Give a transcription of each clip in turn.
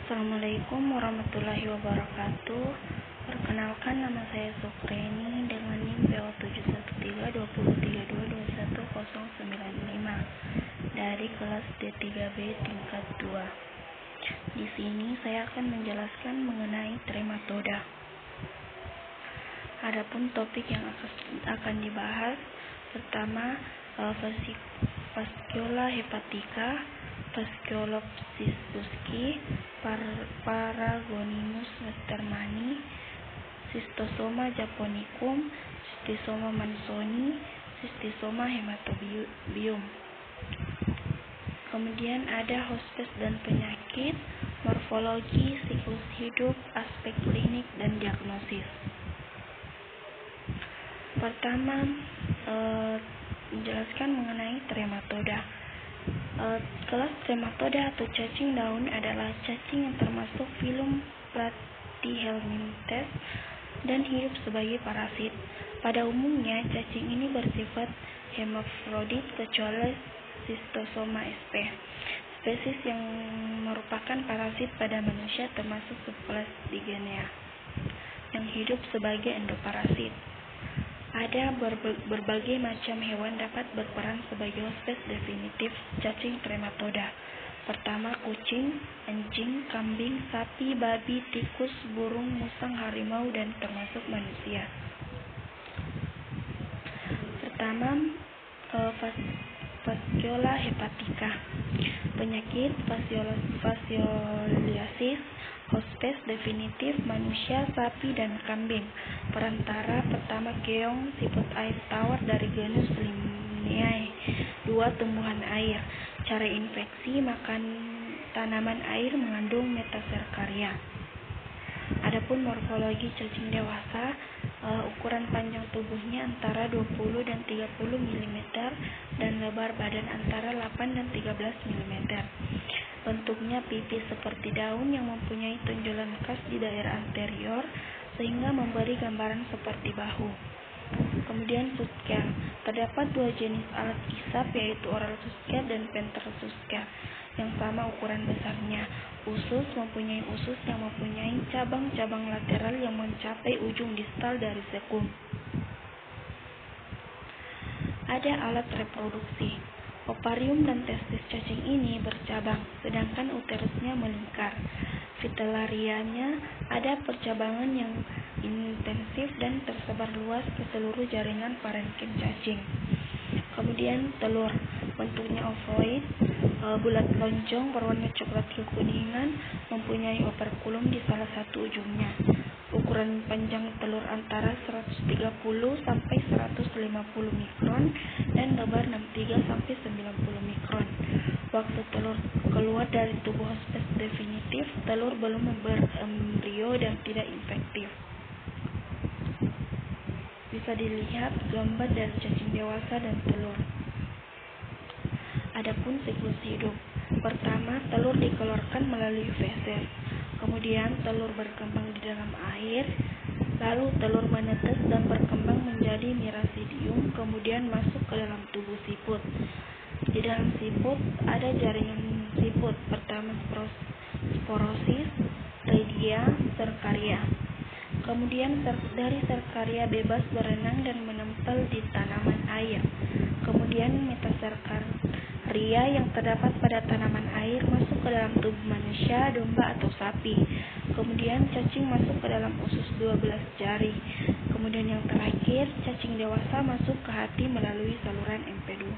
Assalamualaikum warahmatullahi wabarakatuh. Perkenalkan, nama saya Sukreni dengan NIM PO7132322121095 dari kelas D3B tingkat 2. Di sini saya akan menjelaskan mengenai trematoda. Adapun topik yang akan dibahas, pertama Fasciola hepatica, Fasciolopsis buski, Paragonimus westermani, Schistosoma japonicum, Schistosoma mansoni, Schistosoma hematobium. Kemudian ada hospes dan penyakit, morfologi, siklus hidup, aspek klinik, dan diagnosis. Pertama, menjelaskan mengenai trematoda. Kelas trematoda atau cacing daun adalah cacing yang termasuk filum Platyhelminthes dan hidup sebagai parasit. Pada umumnya, cacing ini bersifat hermafrodit kecuali Schistosoma sp. Spesies yang merupakan parasit pada manusia termasuk subkelas Digenea yang hidup sebagai endoparasit. Ada berbagai macam hewan dapat berperan sebagai hospes definitif cacing trematoda. Pertama, kucing, anjing, kambing, sapi, babi, tikus, burung, musang, harimau, dan termasuk manusia. Pertama, Fasciola hepatica. Penyakit fascioliasis, hospes definitif manusia, sapi, dan kambing. Perantara pertama keong, siput air tawar dari genus Limnaea. 2. Tumbuhan air. Cara infeksi, makan tanaman air mengandung metaserkaria. Adapun morfologi cacing dewasa, ukuran panjang tubuhnya antara 20 dan 30 mm dan lebar badan antara 8 dan 13 mm. Bentuknya pipis seperti daun yang mempunyai tonjolan khas di daerah anterior sehingga memberi gambaran seperti bahu. Kemudian susker. Terdapat dua jenis alat isap, yaitu oral susker dan ventral susker yang sama ukuran besarnya. Usus mempunyai usus yang mempunyai cabang-cabang lateral yang mencapai ujung distal dari sekum. Ada alat reproduksi. Ovarium dan testis cacing ini bercabang, sedangkan uterusnya melingkar. Vitellarianya ada percabangan yang intensif dan tersebar luas ke seluruh jaringan parenkim cacing. Kemudian telur, bentuknya ovoid, bulat lonjong, berwarna coklat kekuningan, mempunyai operkulum di salah satu ujungnya. Ukuran panjang telur antara 130 sampai 150 mikron dan lebar 63 sampai 90 mikron. Waktu telur keluar dari tubuh hospes definitif, telur belum berembrio dan tidak infektif. Bisa dilihat gambar dari cacing dewasa dan telur. Adapun siklus hidup. Pertama, telur dikeluarkan melalui feses. Kemudian telur berkembang di dalam air. Lalu telur menetes dan berkembang menjadi miracidium, kemudian masuk ke dalam tubuh siput. Di dalam siput ada jaringan siput. Pertama, sporosis, reidia, serkaria. Kemudian dari serkaria bebas berenang dan menempel di tanaman air. Kemudian metaserkaria yang terdapat pada tanaman air masuk ke dalam tubuh manusia, domba, atau sapi. Kemudian cacing masuk ke dalam usus 12 jari. Kemudian yang terakhir, cacing dewasa masuk ke hati melalui saluran empedu.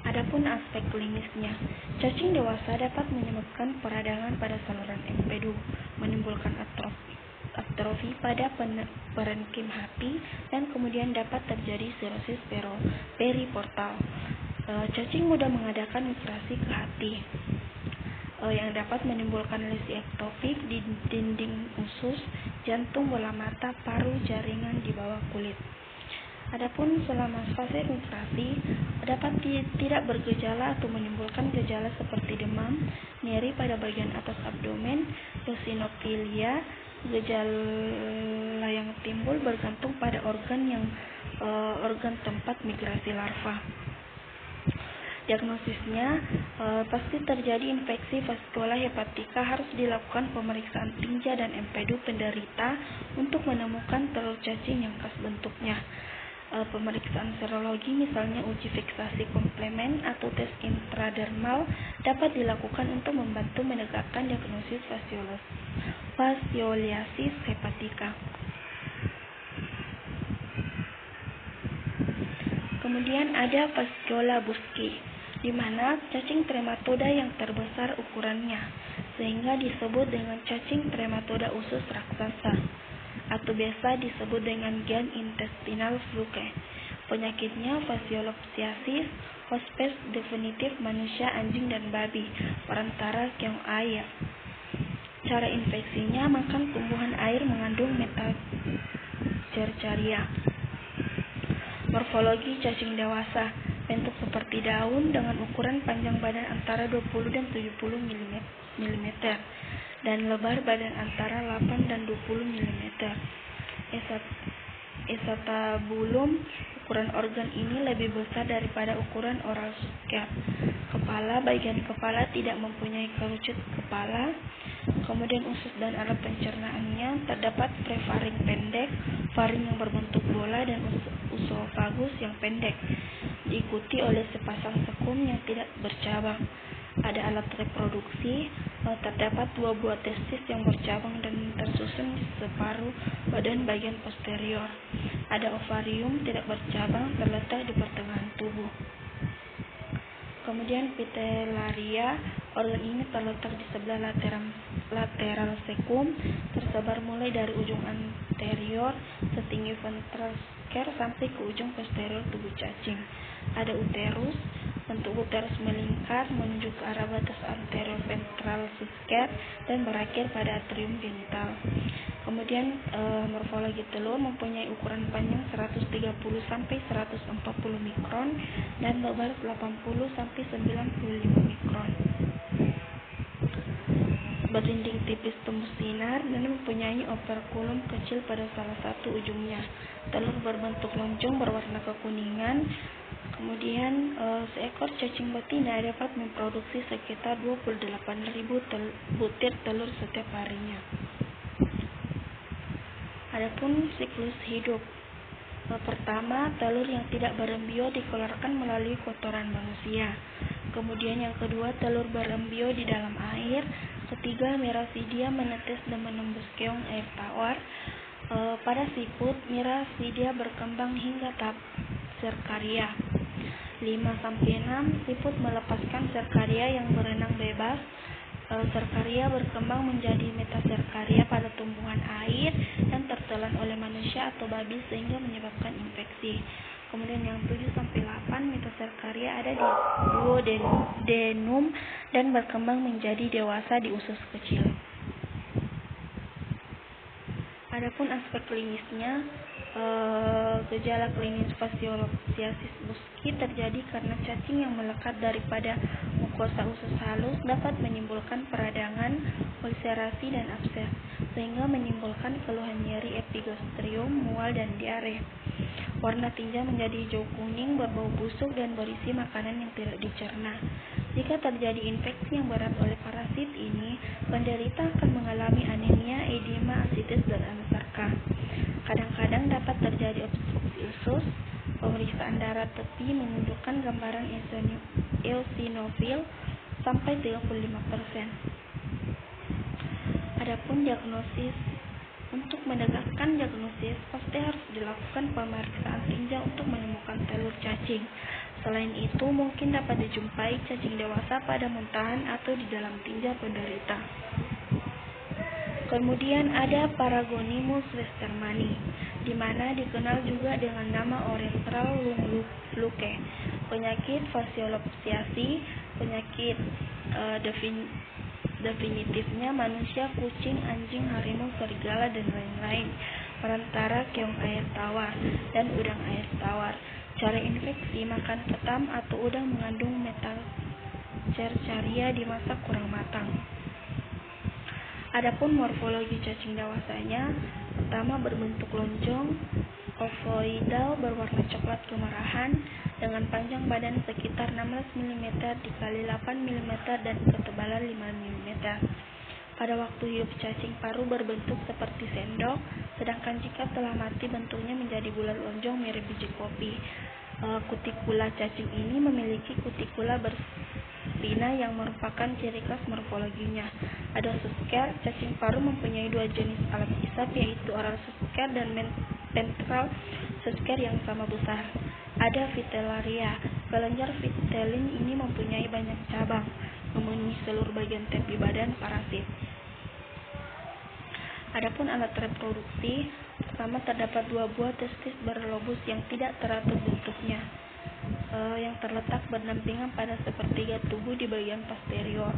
Adapun aspek klinisnya, cacing dewasa dapat menyebabkan peradangan pada saluran empedu, menimbulkan atrofi pada parenkim hati, dan kemudian dapat terjadi sirosis periportal. Cacing mudah mengadakan migrasi ke hati, yang dapat menimbulkan lesi ektopik di dinding usus, jantung, bola mata, paru, jaringan di bawah kulit. Adapun selama fase migrasi dapat tidak bergejala atau menimbulkan gejala seperti demam, nyeri pada bagian atas abdomen, eosinofilia. Gejala yang timbul bergantung pada organ tempat migrasi larva. Diagnosisnya, pasti terjadi infeksi vaskular hepatika, harus dilakukan pemeriksaan tinja dan empedu penderita untuk menemukan telur cacing yang khas bentuknya. Pemeriksaan serologi, misalnya uji fiksasi komplement atau tes intradermal, dapat dilakukan untuk membantu menegakkan diagnosis fascioliasis hepatika. Kemudian ada fasciola busci, di mana cacing trematoda yang terbesar ukurannya, sehingga disebut dengan cacing trematoda usus raksasa, atau biasa disebut dengan gastrointestinal fluke. Penyakitnya fasciolopsiasis, hospes definitif manusia, anjing, dan babi, perantara keong air. Cara infeksinya, makan tumbuhan air mengandung metacercaria. Morfologi cacing dewasa, bentuk seperti daun dengan ukuran panjang badan antara 20 dan 70 mm dan lebar badan antara 8 dan 20 mm. Acetabulum, ukuran organ ini lebih besar daripada ukuran oral scape. Kepala, bagian kepala tidak mempunyai kerucut kepala. Kemudian usus dan alat pencernaannya, terdapat prefaring pendek, faring yang berbentuk bola, dan usofagus yang pendek, diikuti oleh sepasang sekum yang tidak bercabang. Ada alat reproduksi, terdapat 2 buah testis yang bercabang dan tersusun di separuh badan bagian posterior. Ada ovarium tidak bercabang terletak di pertengahan tubuh. Kemudian pitellaria, organ ini terletak di sebelah lateral sekum, tersebar mulai dari ujung anterior setinggi ventral scale sampai ke ujung posterior tubuh cacing. Ada uterus, bentuk uterus melingkar menuju ke arah batas anterior ventral scale dan berakhir pada atrium genital. Kemudian morfologi telur mempunyai ukuran panjang 130 sampai 140 mikron dan lebar 80 sampai 95 mikron. Berdinding tipis tembus sinar dan mempunyai operkulum kecil pada salah satu ujungnya. Telur berbentuk lonjong berwarna kekuningan. Kemudian seekor cacing betina dapat memproduksi sekitar 28.000 butir telur setiap harinya. Adapun siklus hidup, pertama, telur yang tidak berembio dikeluarkan melalui kotoran manusia. Kemudian yang kedua, telur berembio di dalam air. Ketiga, mirasidia menetes dan menembus keong air tawar. Pada siput, mirasidia berkembang hingga tahap serkaria. 5-6, siput melepaskan serkaria yang berenang bebas. Serkaria berkembang menjadi metaserkaria pada tumbuhan air dan tertelan oleh manusia atau babi sehingga menyebabkan infeksi. Kemudian yang 7-8, metaserkaria ada di duodenum dan berkembang menjadi dewasa di usus kecil. Adapun aspek klinisnya, gejala klinis fasciolopsiasis busci terjadi karena cacing yang melekat daripada mukosa usus halus dapat menimbulkan peradangan, ulserasi, dan abses, sehingga menimbulkan keluhan nyeri epigastrium, mual, dan diare. Warna tinja menjadi hijau kuning, berbau busuk, dan berisi makanan yang tidak dicerna. Jika terjadi infeksi yang berat oleh parasit ini, penderita akan mengalami anemia, edema, asitis, dan anasarka. Kadang-kadang dapat terjadi obstruksi usus. Pemeriksaan darah tepi menunjukkan gambaran eosinofil sampai 35%. Adapun diagnosis, untuk menegakkan diagnosis pasti harus dilakukan pemeriksaan tinja untuk menemukan telur cacing. Selain itu, mungkin dapat dijumpai cacing dewasa pada muntahan atau di dalam tinja penderita. Kemudian ada Paragonimus westermani, di mana dikenal juga dengan nama Orentral lung fluke. Penyakit fasciolopsiasi, penyakit definitifnya manusia, kucing, anjing, harimau, serigala, dan lain-lain, perantara keong air tawar dan udang air tawar. Cara infeksi, makan ketam atau udang mengandung metacercaria dimasak kurang matang. Adapun morfologi cacing dewasanya, pertama berbentuk lonjong, ovoidal berwarna coklat kemerahan dengan panjang badan sekitar 16 mm dikali 8 mm dan ketebalan 5 mm. Pada waktu hidup cacing paru berbentuk seperti sendok, sedangkan jika telah mati bentuknya menjadi bulat lonjong mirip biji kopi. Kutikula cacing ini memiliki kutikula berspina yang merupakan ciri khas morfologinya. Ada susker. Cacing paru mempunyai dua jenis alat hisap, yaitu oral susker dan ventral susker yang sama besar. Ada Vitellaria. Kelenjar vitelin ini mempunyai banyak cabang, memenuhi seluruh bagian tepi badan parasit. Adapun alat reproduksi, pertama terdapat dua buah testis berlobus yang tidak teratur bentuknya, yang terletak berdampingan pada sepertiga tubuh di bagian posterior.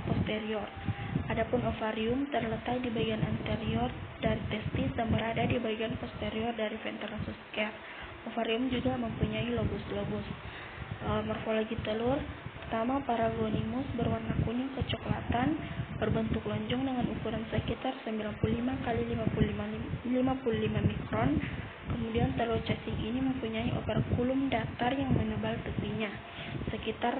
Adapun ovarium terletak di bagian anterior dari testis dan berada di bagian posterior dari ventral susker. Ovarium juga mempunyai lobus-lobus. Morfologi telur, pertama Paragonimus berwarna kuning kecoklatan, berbentuk lonjong dengan ukuran sekitar 95 x 55 mikron. Kemudian telur cacing ini mempunyai operkulum datar yang menebal tepinya. Sekitar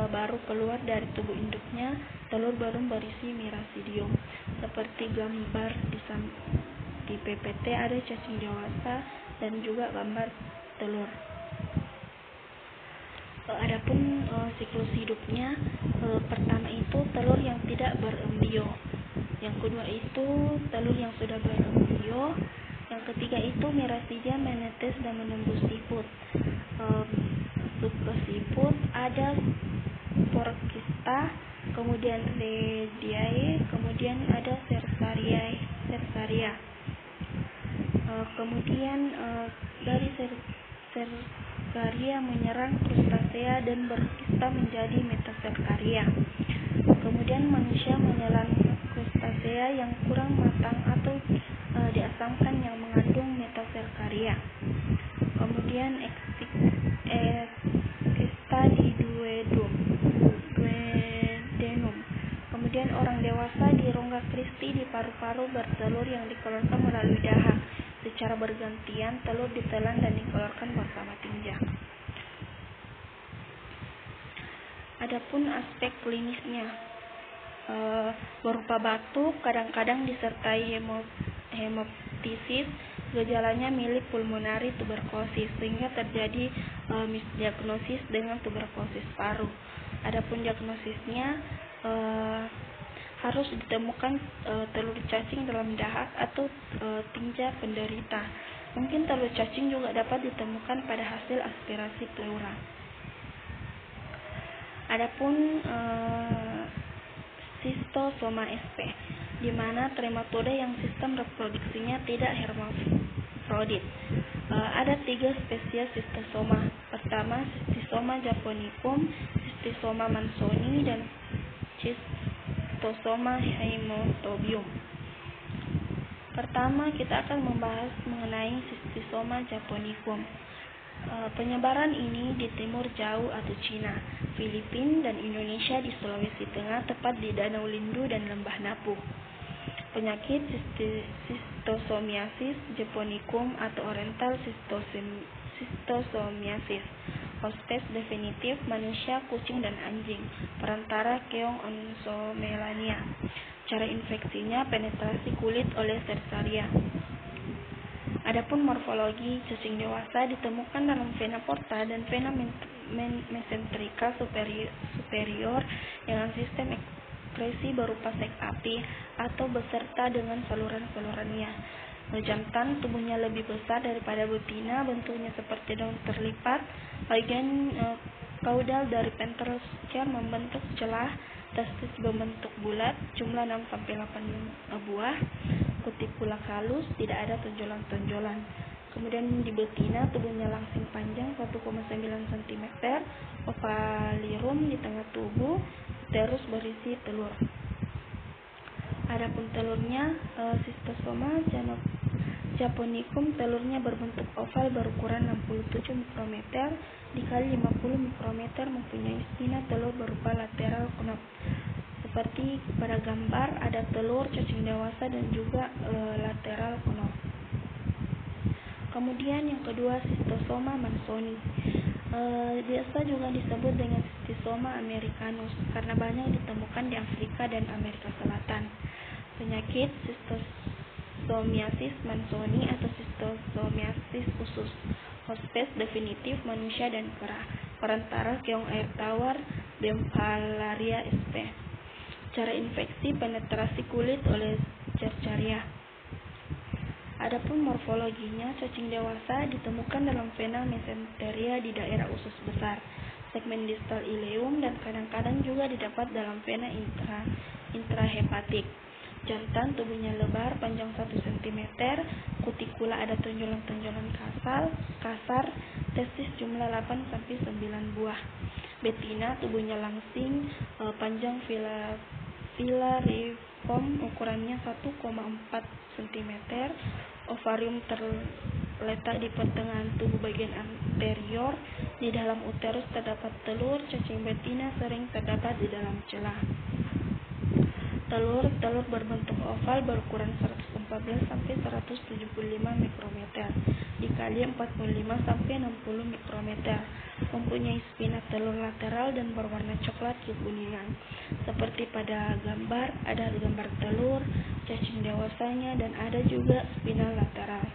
baru keluar dari tubuh induknya, telur belum berisi mirasidium. Seperti gambar di PPT ada cacing dewasa dan juga gambar telur. Adapun siklus hidupnya, pertama itu telur yang tidak berembrio, yang kedua itu telur yang sudah berembrio, yang ketiga itu mirasidia menetes dan menembus siput. Masuk ke siput ada Porcista, kemudian Rediae, kemudian ada Cercaria. Kemudian dari Cercaria menyerang krustasea dan berkista menjadi Metacercaria. Kemudian manusia menelan krustasea yang kurang matang atau diasamkan yang mengandung Metacercaria. Kemudian Exista di duodenum. Kemudian orang dewasa di rongga Christi di paru-paru bertelur yang dikeluarkan melalui dahak. Secara bergantian telur ditelan dan dikeluarkan bersama tinja. Adapun aspek klinisnya, berupa batuk, kadang-kadang disertai hemoptisis. Gejalanya mirip pulmonari tuberkulosis, sehingga terjadi misdiagnosis dengan tuberkulosis paru. Adapun diagnosisnya, harus ditemukan telur cacing dalam dahak atau tinja penderita. Mungkin telur cacing juga dapat ditemukan pada hasil aspirasi pleura. Adapun Schistosoma sp, di mana trematoda yang sistem reproduksinya tidak hermafrodit. Ada 3 spesies Schistosoma. Pertama, Schistosoma japonicum, Schistosoma mansoni, dan Schistosoma haemotobium. Pertama, kita akan membahas mengenai Schistosoma japonicum. Penyebaran ini di timur jauh atau Cina, Filipina, dan Indonesia di Sulawesi Tengah, tepat di Danau Lindu dan Lembah Napu. Penyakit Schistosomiasis japonicum atau Oriental Schistosomiasis. Hospes definitif manusia, kucing, dan anjing. Perantara keong Onsomelania. Cara infeksinya penetrasi kulit oleh Cercaria. Adapun morfologi cacing dewasa ditemukan dalam vena porta dan vena mesenterica superior dengan sistem ekskresi berupa seks api atau beserta dengan saluran-salurannya. Jantan tubuhnya lebih besar daripada betina, bentuknya seperti daun terlipat. Bagian kaudal dari ventral susker membentuk celah, testis berbentuk bulat, jumlah 6-8 buah. Kutikula halus, tidak ada tonjolan-tonjolan. Kemudian di betina tubuhnya langsing panjang 1,9 cm, ovalirum di tengah tubuh, uterus berisi telur. Adapun telurnya, Schistosoma japonicum telurnya berbentuk oval berukuran 67 mikrometer dikali 50 mikrometer, mempunyai spina telur berupa lateral knob. Seperti pada gambar ada telur cacing dewasa dan juga lateral knob. Kemudian yang kedua, Schistosoma mannsoni. Biasa juga disebut dengan Schistosoma americanus karena banyak ditemukan di Afrika dan Amerika Selatan. Penyakit Schistosomiasis mannsoni atau Schistosomiasis usus. Hospes definitif manusia dan kera. Perantara keong air tawar Bempalaria sp. Cara infeksi penetrasi kulit oleh Cercaria. Adapun morfologinya, cacing dewasa ditemukan dalam vena mesenteria di daerah usus besar, segmen distal ileum, dan kadang-kadang juga didapat dalam vena intrahepatik. Jantan tubuhnya lebar, panjang 1 cm, kutikula ada tonjolan-tonjolan kasar, testis jumlah 8-9 buah. Betina tubuhnya langsing, panjang filariform, ukurannya 1,4 cm. Ovarium terletak di pertengahan tubuh bagian anterior. Di dalam uterus terdapat telur. Cacing betina sering terdapat di dalam celah. Telur berbentuk oval berukuran 114-175 mikrometer dikali 45-60 mikrometer. Mempunyai spina telur lateral dan berwarna coklat kekuningan. Seperti pada gambar, ada gambar telur, cacing dewasanya, dan ada juga spina lateral.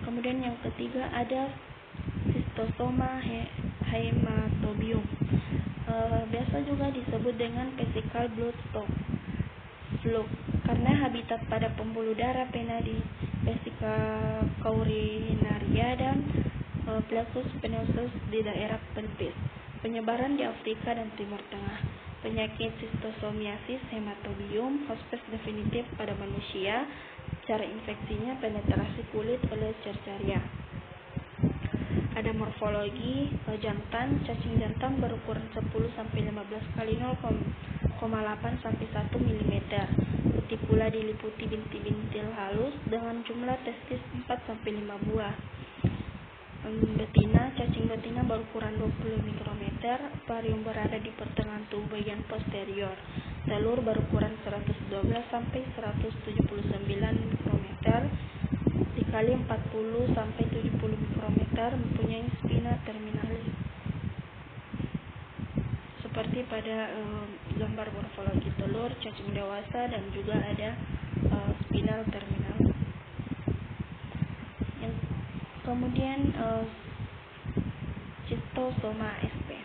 Kemudian yang ketiga ada Schistosoma haematobium. Biasa juga disebut dengan vesical bloodstock fluke karena habitat pada pembuluh darah vena di vesica caurinaria dan plexus venosus di daerah pelvis. Penyebaran di Afrika dan Timur Tengah. Penyakit Schistosomiasis haematobium, hospes definitif pada manusia. Cara infeksinya penetrasi kulit oleh Cercaria. Ada morfologi jantan. Cacing jantan berukuran 10-15 kali 0,8 sampai 1 mm. Kutikula diliputi bintil-bintil halus dengan jumlah testis 4-5 buah. Betina, cacing betina berukuran 20 mikrometer. Ovarium berada di pertengahan tubuh bagian posterior. Telur berukuran 112 sampai 179 mikrometer dikali 40 sampai 70 mikrometer, mempunyai spina terminalis. Seperti pada gambar morfologi telur, cacing dewasa, dan juga ada spinal terminalis. Kemudian Schistosoma sp.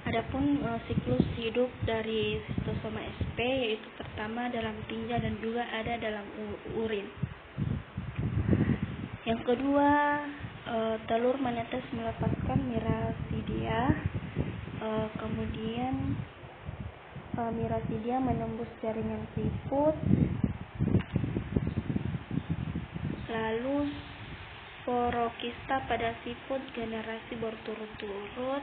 Adapun siklus hidup dari Schistosoma sp yaitu pertama dalam tinja dan juga ada dalam urin. Yang kedua, telur menetes melepaskan Miracidia. Kemudian Miracidia menembus jaringan siput. Lalu sporokista pada siput generasi berturut-turut.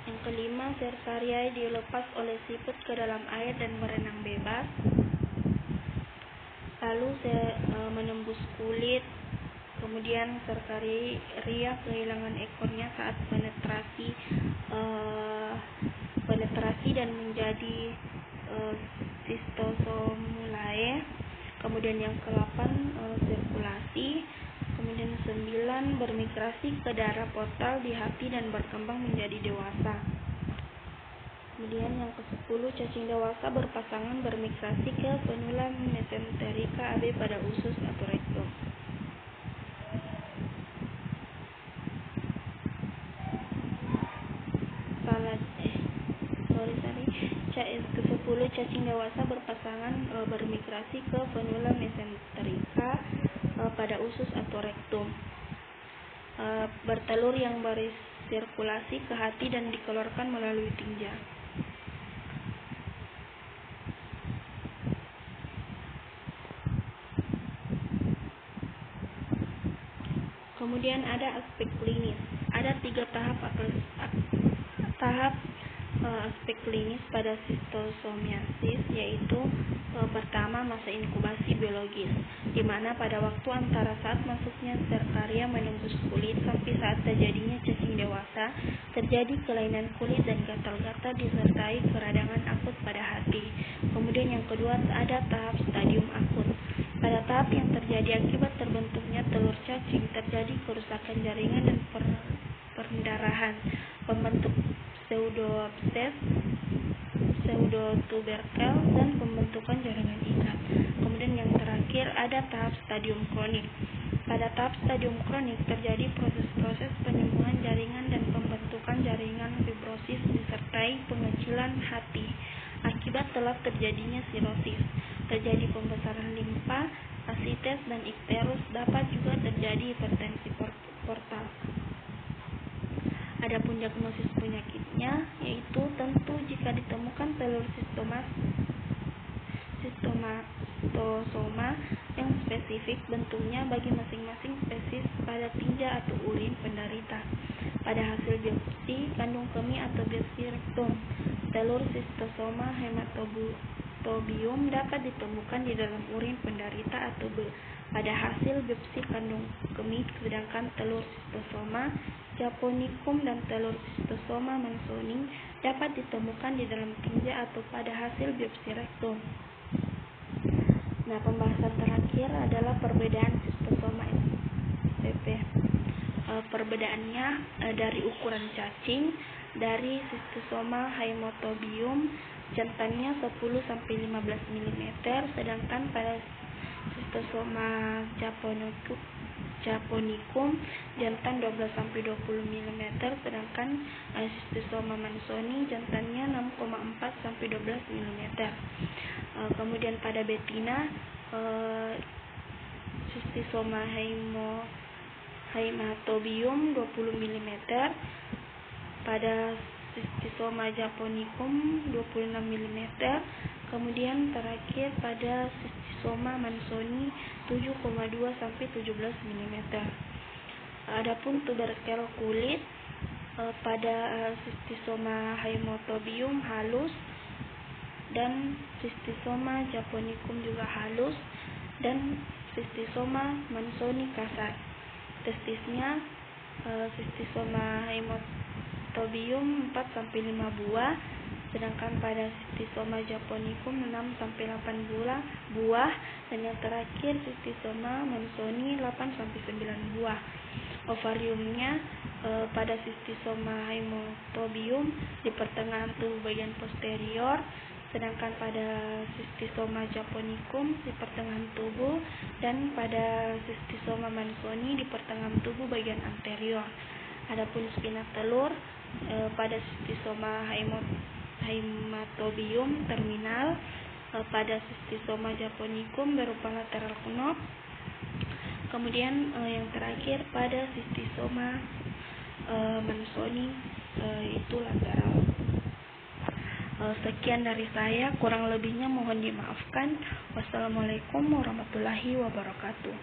Yang kelima, Cercariae dilepas oleh siput ke dalam air dan berenang bebas. Lalu menembus kulit. Kemudian Cercariae kehilangan ekornya saat penetrasi dan menjadi Schistosomulae. Kemudian yang ke-8 sirkulasi. Kemudian 9 bermigrasi ke darah portal di hati dan berkembang menjadi dewasa. Kemudian yang ke-10 cacing dewasa berpasangan bermigrasi ke Venula mesenterica AB pada usus atau rektum. Ke-10 cacing dewasa berpasangan bermigrasi ke Venula mesenterica pada usus atau rektum. Bertelur yang bersirkulasi ke hati dan dikeluarkan melalui tinja. Kemudian ada aspek klinis. Ada 3 tahap aspek klinis pada Schistosomiasis, yaitu pertama masa inkubasi biologis, di mana pada waktu antara saat masuknya Cercaria menembus kulit sampai saat terjadinya cacing dewasa Terjadi kelainan kulit dan gatal-gatal disertai keradangan akut pada hati. Kemudian yang kedua ada tahap stadium akut. Pada tahap yang terjadi akibat terbentuknya telur cacing, terjadi kerusakan jaringan dan pendarahan, pembentuk pseudoabses, pseudotuberkel, dan pembentukan jaringan ikat. Kemudian yang terakhir ada tahap stadium kronik. Pada tahap stadium kronik terjadi proses-proses penyembuhan jaringan dan pembentukan jaringan fibrosis disertai pengecilan hati. Akibat telah terjadinya sirosis, terjadi pembesaran limfa, asites dan ikterus, dapat juga terjadi hipertensi portal. Adapun diagnosis penyakitnya yaitu tentu jika ditemukan telur sistomatosoma yang spesifik bentuknya bagi masing-masing spesies pada tinja atau urin penderita. Pada hasil biopsi kandung kemih atau biopsi rektum, telur Schistosoma hematobium dapat ditemukan di dalam urin penderita atau pada hasil biopsi kandung kemih, sedangkan telur Schistosoma japonicum dan telur Schistosoma mansoni dapat ditemukan di dalam tinja atau pada hasil biopsi rektum. Nah, pembahasan terakhir adalah perbedaan Schistosoma spp. Perbedaannya dari ukuran cacing. Dari Schistosoma hematobium jantannya 10-15 mm, sedangkan pada Schistosoma japonicum jantan 12-20 mm, sedangkan Schistosoma mansoni jantannya 6,4-12 mm. Kemudian pada betina Schistosoma hematobium 20 mm, pada Schistosoma japonicum 26 mm, kemudian terakhir pada Schistosoma mansoni 7,2-17 mm. Adapun tuberkel kulit pada Schistosoma hematobium halus dan Schistosoma japonicum juga halus dan Schistosoma mansoni kasar. Testisnya Schistosoma hematobium 4-5 buah, sedangkan pada Schistosoma japonicum 6-8 buah, dan yang terakhir Schistosoma mansoni 8-9 buah. Ovariumnya pada Schistosoma hematobium di pertengahan tubuh bagian posterior, sedangkan pada Schistosoma japonicum di pertengahan tubuh, dan pada Schistosoma mansoni di pertengahan tubuh bagian anterior. Adapun spina telur pada Schistosoma hematobium terminal, pada Schistosoma japonicum berupa lateral knob. Kemudian yang terakhir pada Schistosoma mansoni itu lateral. Sekian dari saya, kurang lebihnya mohon dimaafkan. Wassalamualaikum warahmatullahi wabarakatuh.